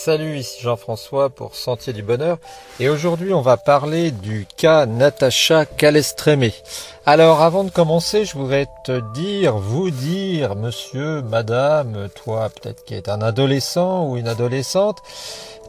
Salut, ici Jean-François pour Sentier du Bonheur et aujourd'hui on va parler du cas Natacha Calestrémé. Alors avant de commencer, je voudrais vous dire, monsieur, madame, toi peut-être qui est un adolescent ou une adolescente,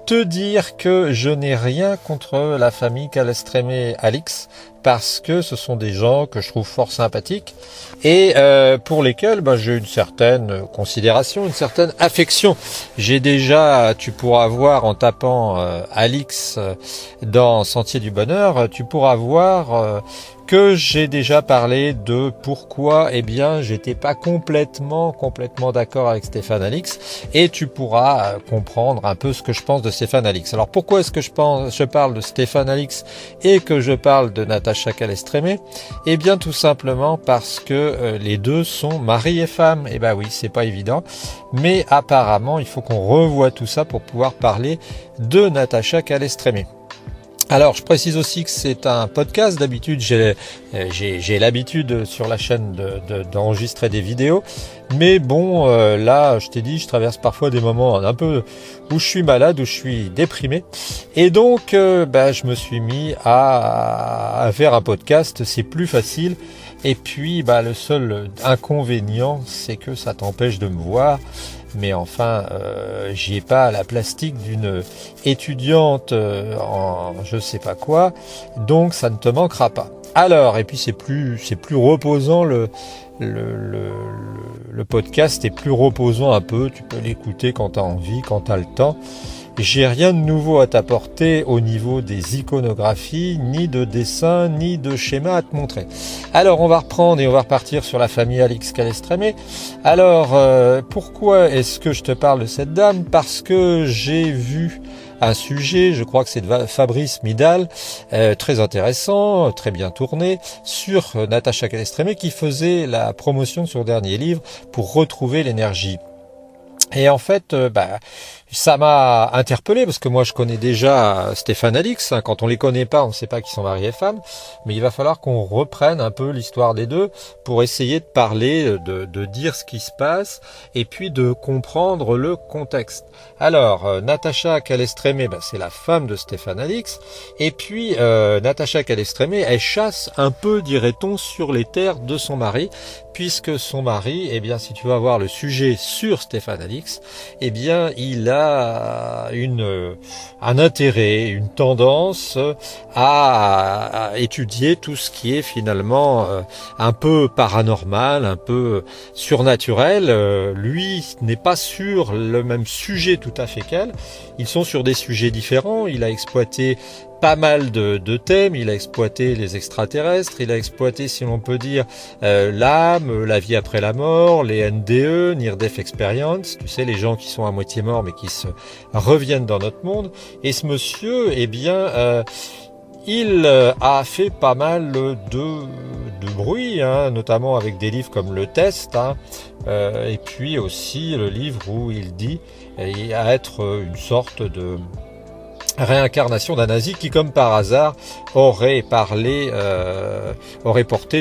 te dire que je n'ai rien contre la famille Calestrémé Alix parce que ce sont des gens que je trouve fort sympathiques et pour lesquels j'ai une certaine considération, une certaine affection. J'ai déjà, tu pourras voir en tapant Alix dans Sentier du Bonheur, tu pourras voir que j'ai déjà parlé de pourquoi j'étais pas complètement d'accord avec Stéphane Alix, et tu pourras comprendre un peu ce que je pense de Stéphane Alix. Alors pourquoi est-ce que je parle de Stéphane Alix et que je parle de Natacha Calestrémé? Eh bien tout simplement parce que les deux sont mari et femme. Et oui, c'est pas évident, mais apparemment il faut qu'on revoie tout ça pour pouvoir parler de Natacha Calestrémé. Alors, je précise aussi que c'est un podcast. D'habitude, j'ai l'habitude sur la chaîne d'enregistrer des vidéos. Mais bon, là, je t'ai dit, je traverse parfois des moments un peu où je suis malade, où je suis déprimé. Et donc, je me suis mis à faire un podcast. C'est plus facile. Et puis, le seul inconvénient, c'est que ça t'empêche de me voir. Mais enfin, j'y ai pas la plastique d'une étudiante en je sais pas quoi, donc ça ne te manquera pas. Alors, et puis c'est plus reposant le podcast est plus reposant un peu. Tu peux l'écouter quand tu as envie, quand tu as le temps. J'ai rien de nouveau à t'apporter au niveau des iconographies, ni de dessins, ni de schémas à te montrer. Alors on va reprendre et on va repartir sur la famille Alix Calestrémé. Alors pourquoi est-ce que je te parle de cette dame? Parce que j'ai vu un sujet, je crois que c'est de Fabrice Midal, très intéressant, très bien tourné, sur Natacha Calestrémé qui faisait la promotion de son dernier livre pour retrouver l'énergie. Et en fait, ça m'a interpellé parce que moi je connais déjà Stéphane Alix. Quand on les connaît pas, on ne sait pas qu'ils sont mariés et femmes. Mais il va falloir qu'on reprenne un peu l'histoire des deux pour essayer de parler, de dire ce qui se passe et puis de comprendre le contexte. Alors, Natacha Calestrémé, c'est la femme de Stéphane Alix. Et puis, Natacha Calestrémé, elle chasse un peu, dirait-on, sur les terres de son mari, puisque son mari, si tu vas voir le sujet sur Stéphane Alix, il a un intérêt, une tendance à étudier tout ce qui est finalement un peu paranormal, un peu surnaturel. Lui n'est pas sur le même sujet tout à fait qu'elle. Ils sont sur des sujets différents. Il a exploité pas mal de thèmes, il a exploité les extraterrestres, il a exploité, si l'on peut dire, l'âme, la vie après la mort, les NDE, Near Death Experience, tu sais, les gens qui sont à moitié morts mais qui se reviennent dans notre monde. Et ce monsieur, il a fait pas mal de bruit, notamment avec des livres comme Le Test, et puis aussi le livre où il dit être une sorte de réincarnation d'un nazi qui, comme par hasard, aurait porté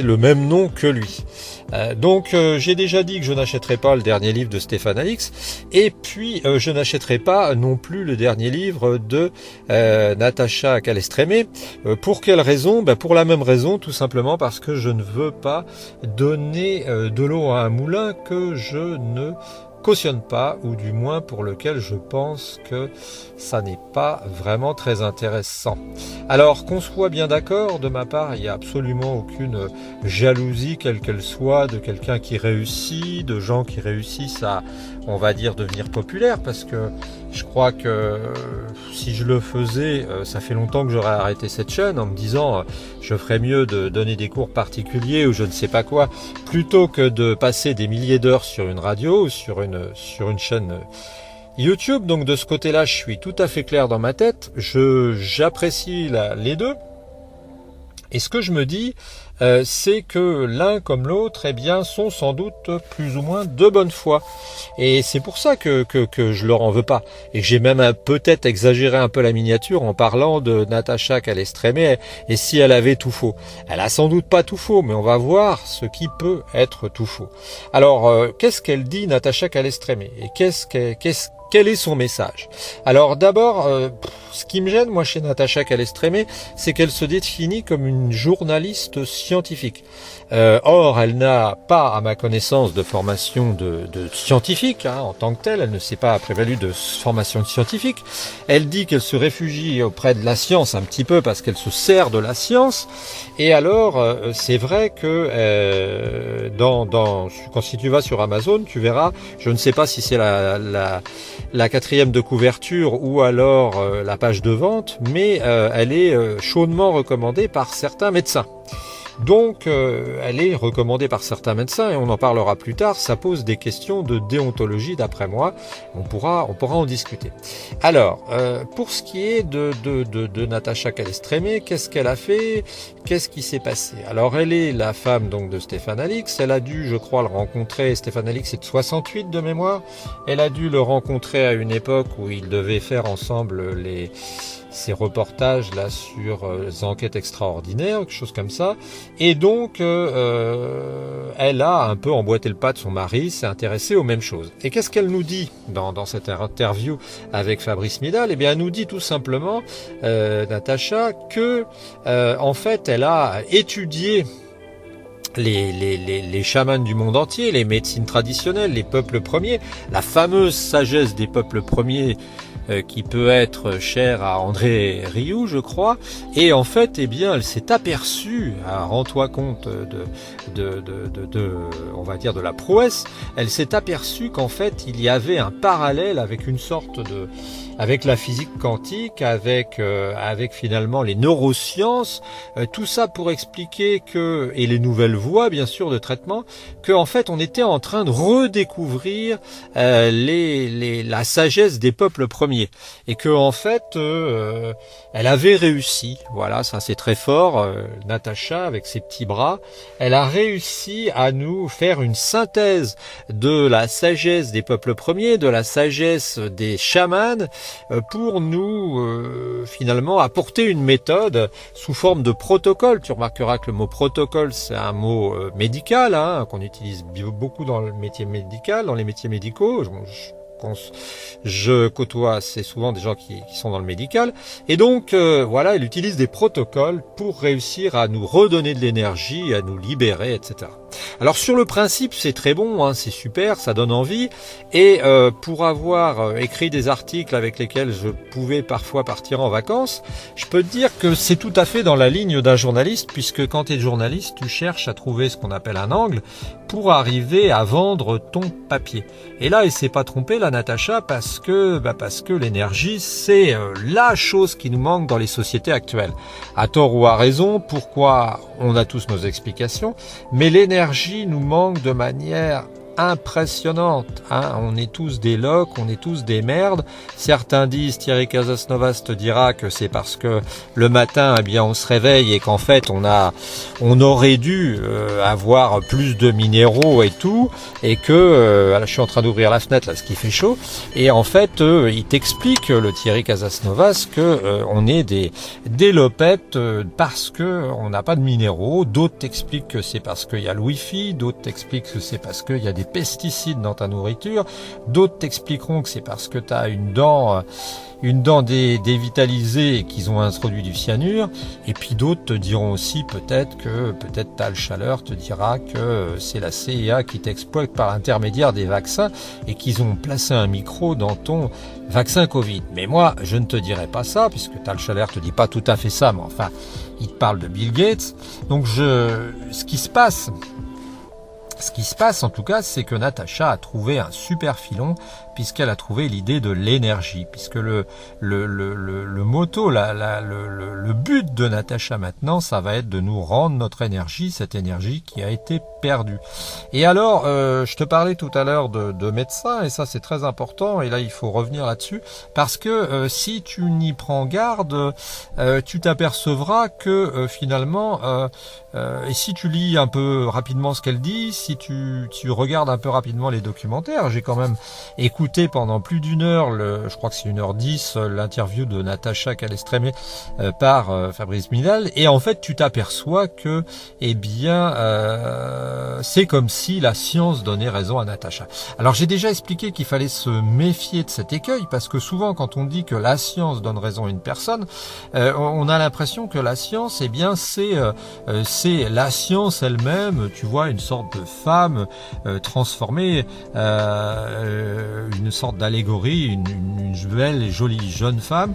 le même nom que lui. Donc j'ai déjà dit que je n'achèterai pas le dernier livre de Stéphane Alix, et puis je n'achèterai pas non plus le dernier livre de Natacha Calestrémé. Pour quelle raison? Pour la même raison, tout simplement parce que je ne veux pas donner de l'eau à un moulin que je ne cautionne pas, ou du moins pour lequel je pense que ça n'est pas vraiment très intéressant. Alors qu'on soit bien d'accord, de ma part, il n'y a absolument aucune jalousie, quelle qu'elle soit, de quelqu'un qui réussit, de gens qui réussissent à, on va dire, devenir populaire, parce que je crois que si je le faisais, ça fait longtemps que j'aurais arrêté cette chaîne en me disant je ferais mieux de donner des cours particuliers ou je ne sais pas quoi, plutôt que de passer des milliers d'heures sur une radio ou sur une chaîne YouTube. Donc de ce côté-là, je suis tout à fait clair dans ma tête. J'apprécie les deux. Et ce que je me dis, c'est que l'un comme l'autre, sont sans doute plus ou moins de bonne foi. Et c'est pour ça que je leur en veux pas. Et j'ai même peut-être exagéré un peu la miniature en parlant de Natacha Calestrémé. Et si elle avait tout faux, elle a sans doute pas tout faux, mais on va voir ce qui peut être tout faux. Alors, qu'est-ce qu'elle dit, Natacha Calestrémé? Et Quel est son message? Alors d'abord, ce qui me gêne moi chez Natacha Calestrémé, c'est qu'elle se définit comme une journaliste scientifique. Or, elle n'a pas, à ma connaissance, de formation de scientifique en tant que telle. Elle ne s'est pas prévalue de formation scientifique. Elle dit qu'elle se réfugie auprès de la science un petit peu parce qu'elle se sert de la science. Et alors, c'est vrai que quand si tu vas sur Amazon, tu verras, je ne sais pas si c'est la quatrième de couverture ou alors la page de vente, mais elle est chaudement recommandée par certains médecins. Donc, elle est recommandée par certains médecins et on en parlera plus tard. Ça pose des questions de déontologie, d'après moi. On pourra en discuter. Alors, pour ce qui est de Natacha Calestrémé, qu'est-ce qu'elle a fait? Qu'est-ce qui s'est passé? Alors, elle est la femme donc de Stéphane Alix. Elle a dû, je crois, le rencontrer. Stéphane Alix est de 68 de mémoire. Elle a dû le rencontrer à une époque où ils devaient faire ensemble ces reportages là sur les enquêtes extraordinaires, quelque chose comme ça. Et donc, elle a un peu emboîté le pas de son mari, s'est intéressée aux mêmes choses. Et qu'est-ce qu'elle nous dit dans cette interview avec Fabrice Midal? Eh bien, elle nous dit tout simplement, Natacha, que en fait, elle a étudié les chamans du monde entier, les médecines traditionnelles, les peuples premiers, la fameuse sagesse des peuples premiers qui peut être chère à André Rieu, je crois, et en fait, eh bien, elle s'est aperçue, rends-toi compte on va dire de la prouesse, elle s'est aperçue qu'en fait, il y avait un parallèle avec une sorte avec la physique quantique, avec finalement les neurosciences, tout ça pour expliquer et les nouvelles voies bien sûr de traitement, que en fait on était en train de redécouvrir la sagesse des peuples premiers et que en fait elle avait réussi, voilà, ça c'est très fort, Natacha avec ses petits bras, elle a réussi à nous faire une synthèse de la sagesse des peuples premiers, de la sagesse des chamans, pour nous finalement apporter une méthode sous forme de protocole. Tu remarqueras que le mot protocole c'est un mot médical qu'on utilise beaucoup dans le métier médical, dans les métiers médicaux. Je côtoie assez souvent des gens qui sont dans le médical et donc voilà, elle utilise des protocoles pour réussir à nous redonner de l'énergie, à nous libérer, etc. Alors sur le principe c'est très bon, c'est super, ça donne envie et pour avoir écrit des articles avec lesquels je pouvais parfois partir en vacances, je peux te dire que c'est tout à fait dans la ligne d'un journaliste, puisque quand tu es journaliste tu cherches à trouver ce qu'on appelle un angle pour arriver à vendre ton papier. Et là elle s'est pas trompée la Natacha parce que l'énergie c'est la chose qui nous manque dans les sociétés actuelles. À tort ou à raison, pourquoi on a tous nos explications, mais l'énergie nous manque de manière impressionnante. On est tous des loques, on est tous des merdes. Certains disent, Thierry Casasnovas te dira que c'est parce que le matin, eh bien, on se réveille et qu'en fait, on aurait dû avoir plus de minéraux et tout, et que là, je suis en train d'ouvrir la fenêtre là, parce qu'il fait chaud. Et en fait, il t'explique le Thierry Casasnovas que on est des lopettes parce que on n'a pas de minéraux. D'autres t'expliquent que c'est parce qu'il y a le Wi-Fi. D'autres t'expliquent que c'est parce qu'il y a des pesticides dans ta nourriture, d'autres t'expliqueront que c'est parce que tu as une dent dévitalisée et qu'ils ont introduit du cyanure, et puis d'autres te diront aussi peut-être ta chaleur te dira que c'est la CIA qui t'exploite par l'intermédiaire des vaccins et qu'ils ont placé un micro dans ton vaccin Covid. Mais moi, je ne te dirai pas ça, puisque ta chaleur te dit pas tout à fait ça, mais enfin, il te parle de Bill Gates. Donc ce qui se passe en tout cas, c'est que Natacha a trouvé un super filon, puisqu'elle a trouvé l'idée de l'énergie, puisque le motto, le but de Natacha maintenant, ça va être de nous rendre notre énergie, cette énergie qui a été perdue. Et alors, je te parlais tout à l'heure de médecins, et ça c'est très important, et là il faut revenir là-dessus, parce que si tu n'y prends garde, tu t'apercevras que finalement, et si tu lis un peu rapidement ce qu'elle dit, si tu regardes un peu rapidement les documentaires, j'ai quand même écouté écouté pendant plus d'une heure, je crois que c'est 1h10, l'interview de Natacha Calestrémé par Fabrice Midal, et en fait tu t'aperçois que, eh bien, c'est comme si la science donnait raison à Natacha. Alors j'ai déjà expliqué qu'il fallait se méfier de cet écueil, parce que souvent quand on dit que la science donne raison à une personne, on a l'impression que la science, eh bien, c'est la science elle-même, tu vois, une sorte de femme transformée, une sorte d'allégorie, une belle et jolie jeune femme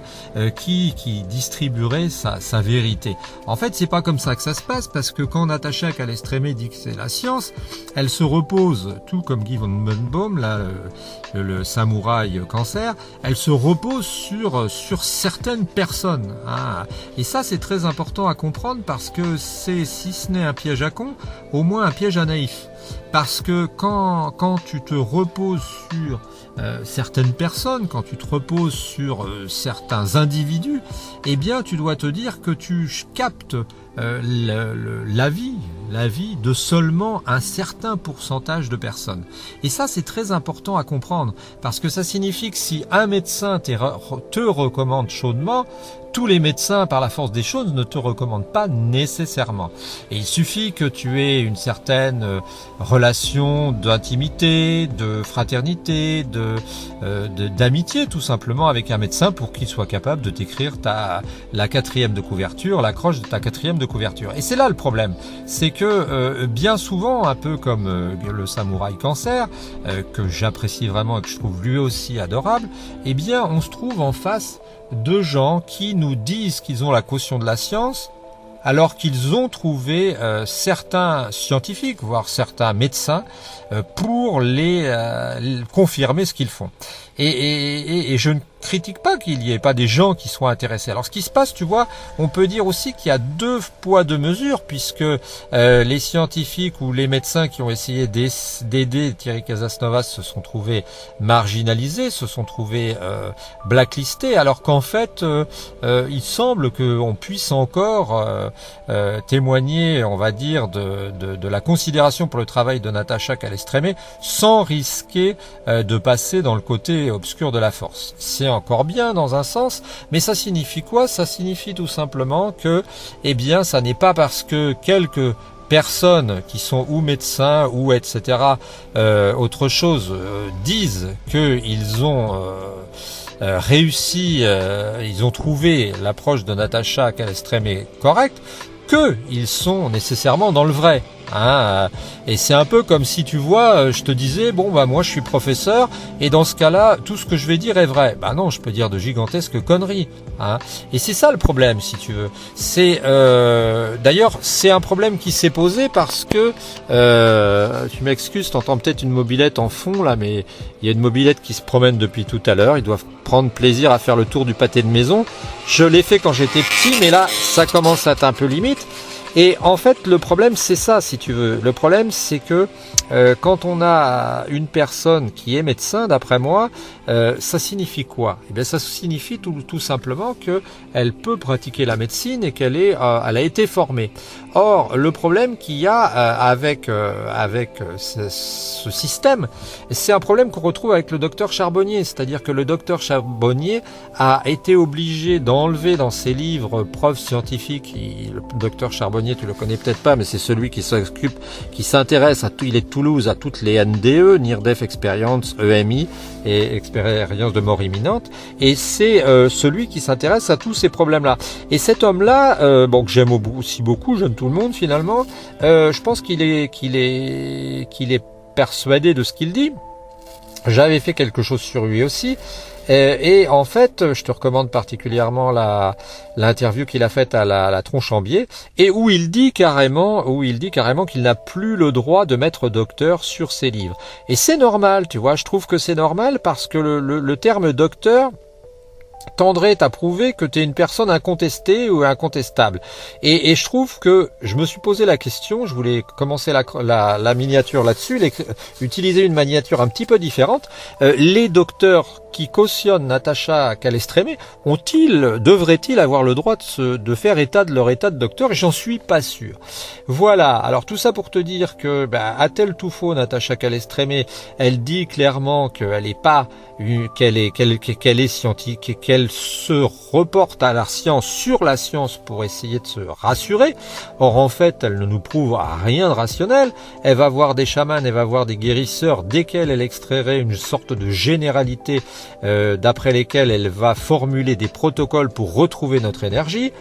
qui distribuerait sa vérité. En fait, c'est pas comme ça que ça se passe, parce que quand Natacha Calestrémé dit que c'est la science, elle se repose, tout comme Guy von Menbaum, là, le samouraï cancer, elle se repose sur certaines personnes. Hein. Et ça, c'est très important à comprendre, parce que c'est, si ce n'est un piège à con, au moins un piège à naïf. Parce que quand tu te reposes sur certaines personnes, quand tu te reposes sur certains individus, eh bien tu dois te dire que tu captes la vie de seulement un certain pourcentage de personnes. Et ça, c'est très important à comprendre, parce que ça signifie que si un médecin te recommande chaudement, tous les médecins, par la force des choses, ne te recommandent pas nécessairement. Et il suffit que tu aies une certaine relation d'intimité, de fraternité, d'amitié tout simplement avec un médecin pour qu'il soit capable de t'écrire la 4e de couverture, l'accroche de ta 4e de couverture. Et c'est là le problème, c'est que bien souvent, un peu comme le samouraï cancer, que j'apprécie vraiment et que je trouve lui aussi adorable, eh bien on se trouve en face de gens qui nous disent qu'ils ont la caution de la science, alors qu'ils ont trouvé certains scientifiques, voire certains médecins, pour confirmer ce qu'ils font. Et je ne critique pas qu'il n'y ait pas des gens qui soient intéressés. Alors ce qui se passe, tu vois, on peut dire aussi qu'il y a 2 poids 2 mesures, puisque les scientifiques ou les médecins qui ont essayé d'aider Thierry Casasnovas se sont trouvés marginalisés, se sont trouvés blacklistés, alors qu'en fait, il semble qu'on puisse encore témoigner, on va dire, de la considération pour le travail de Natacha Calestrémé, sans risquer de passer dans le côté obscur de la force. C'est encore bien dans un sens, mais ça signifie quoi? Ça signifie tout simplement que, eh bien, ça n'est pas parce que quelques personnes qui sont ou médecins ou etc. Autre chose disent qu'ils ont réussi, ils ont trouvé l'approche de Natacha Calestrémé correcte, qu'ils sont nécessairement dans le vrai. Hein, et c'est un peu comme si tu vois, je te disais, bon bah moi je suis professeur et dans ce cas-là, tout ce que je vais dire est vrai. Bah non, je peux dire de gigantesques conneries. Hein, et c'est ça le problème, si tu veux. C'est d'ailleurs c'est un problème qui s'est posé parce que tu m'excuses, t'entends peut-être une mobilette en fond là, mais il y a une mobilette qui se promène depuis tout à l'heure. Ils doivent prendre plaisir à faire le tour du pâté de maison. Je l'ai fait quand j'étais petit, mais là ça commence à être un peu limite. Et en fait, le problème, c'est ça, si tu veux. Le problème, c'est que quand on a une personne qui est médecin, d'après moi, ça signifie quoi? Eh bien, ça signifie tout simplement qu'elle peut pratiquer la médecine et qu'elle a été formée. Or, le problème qu'il y a avec ce système, c'est un problème qu'on retrouve avec le docteur Charbonnier. C'est-à-dire que le docteur Charbonnier a été obligé d'enlever dans ses livres preuves scientifiques. Le docteur Charbonnier, tu le connais peut-être pas, mais c'est celui qui s'intéresse à tout. Il est de Toulouse, à toutes les NDE, Near Death Experience, EMI et expérience de mort imminente. Et c'est celui qui s'intéresse à tous ces problèmes-là. Et cet homme-là, bon, que j'aime aussi beaucoup, j'aime tout le monde finalement, je pense qu'il est persuadé de ce qu'il dit. J'avais fait quelque chose sur lui aussi. Et en fait, je te recommande particulièrement l'interview qu'il a faite à la Tronche en Biais, et où il dit carrément qu'il n'a plus le droit de mettre docteur sur ses livres. Et c'est normal, tu vois, je trouve que c'est normal parce que le terme docteur, tendrait à prouver que tu es une personne incontestée ou incontestable. Et je trouve que je me suis posé la question, je voulais commencer la miniature là-dessus, utiliser une miniature un petit peu différente. Les docteurs qui cautionnent Natacha Calestrémé devraient-ils avoir le droit de faire état de leur état de docteur? Et j'en suis pas sûr. Voilà, alors tout ça pour te dire que a-t-elle tout faux, Natacha Calestrémé? Elle dit clairement qu'elle est pas qu'elle est scientifique, qu'elle se reporte à la science sur la science pour essayer de se rassurer. Or en fait, elle ne nous prouve rien de rationnel. Elle va voir des chamans, elle va voir des guérisseurs, desquels elle extrairait une sorte de généralité d'après lesquelles elle va formuler des protocoles pour retrouver notre énergie.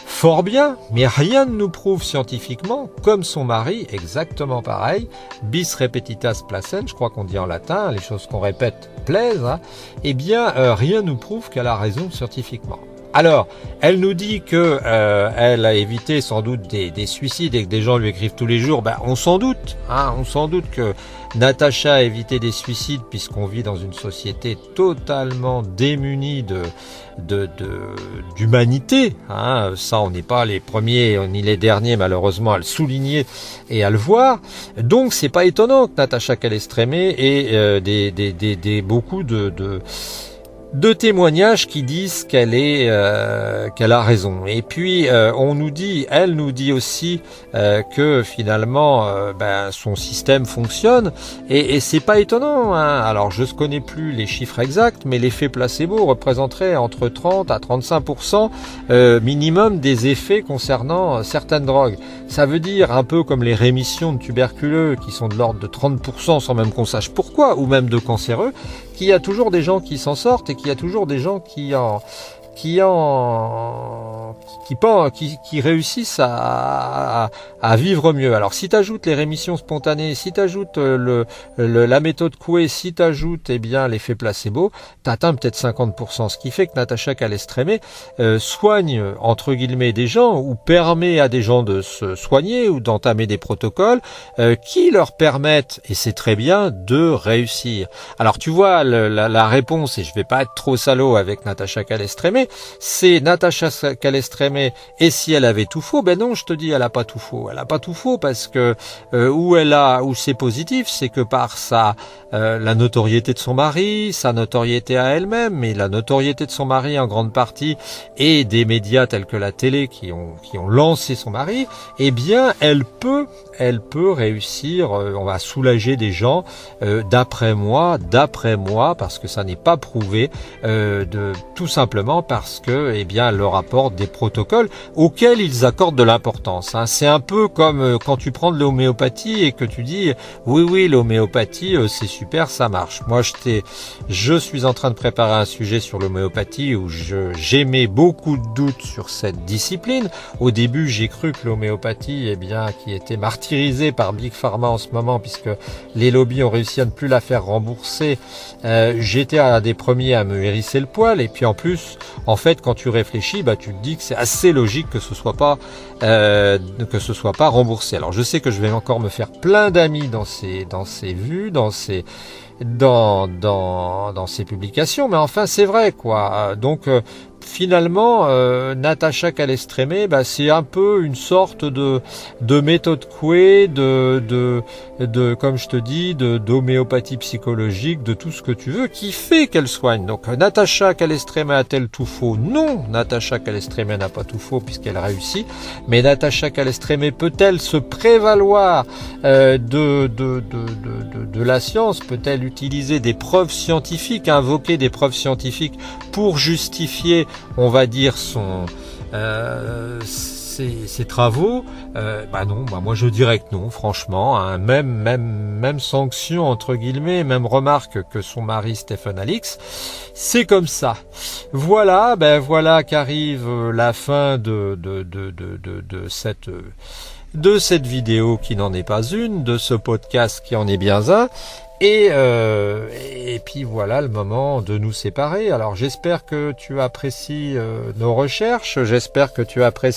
Fort bien, mais rien ne nous prouve scientifiquement, comme son mari, exactement pareil, bis repetitas placent, je crois qu'on dit en latin, les choses qu'on répète plaisent, hein, eh bien rien ne nous prouve qu'elle a raison scientifiquement. Alors, elle nous dit que elle a évité sans doute des suicides et que des gens lui écrivent tous les jours. On s'en doute, hein, on s'en doute que Natacha a évité des suicides puisqu'on vit dans une société totalement démunie d'humanité. Hein. Ça, on n'est pas les premiers ni les derniers malheureusement à le souligner et à le voir. Donc, c'est pas étonnant que Natacha Calestrémé ait beaucoup de témoignages qui disent qu'elle a raison. Et puis elle nous dit aussi que finalement son système fonctionne et c'est pas étonnant, hein. Alors je ne connais plus les chiffres exacts, mais l'effet placebo représenterait entre 30 à 35% minimum des effets concernant certaines drogues. Ça veut dire un peu comme les rémissions de tuberculeux qui sont de l'ordre de 30% sans même qu'on sache pourquoi, ou même de cancéreux, qu'il y a toujours des gens qui s'en sortent et qu'il y a toujours des gens qui réussissent à vivre mieux. Alors si tu ajoutes les rémissions spontanées, si tu ajoutes la méthode Coué, si tu ajoutes l'effet placebo, tu atteins peut-être 50%, ce qui fait que Natacha Calestrémé soigne entre guillemets des gens ou permet à des gens de se soigner ou d'entamer des protocoles qui leur permettent, et c'est très bien, de réussir. Alors tu vois la réponse, et je vais pas être trop salaud avec Natacha Calestrémé, c'est Natacha Calestrémé, et si elle avait tout faux? Non, je te dis, elle a pas tout faux. Elle a pas tout faux parce que où c'est positif, c'est que par la notoriété de son mari, sa notoriété à elle-même, mais la notoriété de son mari en grande partie, et des médias tels que la télé qui ont lancé son mari, eh bien, elle peut réussir, on va soulager des gens, d'après moi, parce que ça n'est pas prouvé, tout simplement parce que, elle leur apporte des protocoles auxquels ils accordent de l'importance, hein. C'est un peu comme quand tu prends de l'homéopathie et que tu dis, oui, l'homéopathie, c'est super, ça marche. Moi, je suis en train de préparer un sujet sur l'homéopathie où j'émets beaucoup de doutes sur cette discipline. Au début, j'ai cru que l'homéopathie, qui était martyrisée par Big Pharma en ce moment, puisque les lobbies ont réussi à ne plus la faire rembourser, j'étais un des premiers à me hérisser le poil. Et puis en plus, en fait, quand tu réfléchis, tu te dis que c'est assez logique que ce soit pas remboursé. Alors je sais que je vais encore me faire plein d'amis dans ces vues, dans ces publications, mais enfin c'est vrai quoi. Donc finalement, Natacha Calestrémé, c'est un peu une sorte de méthode Coué, comme je te dis, d'homéopathie psychologique, de tout ce que tu veux, qui fait qu'elle soigne. Donc Natacha Calestrémé a-t-elle tout faux? Non, Natacha Calestrémé n'a pas tout faux puisqu'elle réussit. Mais Natacha Calestrémé peut-elle se prévaloir de la science? Peut-elle utiliser des preuves scientifiques, invoquer des preuves scientifiques pour justifier, on va dire, ses travaux? Non, moi je dirais que non, franchement, hein. Même sanction entre guillemets, même remarque que son mari Stephen Alix, c'est comme ça. Voilà, voilà qu'arrive la fin de cette vidéo qui n'en est pas une, de ce podcast qui en est bien un. Et puis voilà le moment de nous séparer. Alors j'espère que tu apprécies nos recherches, j'espère que tu apprécies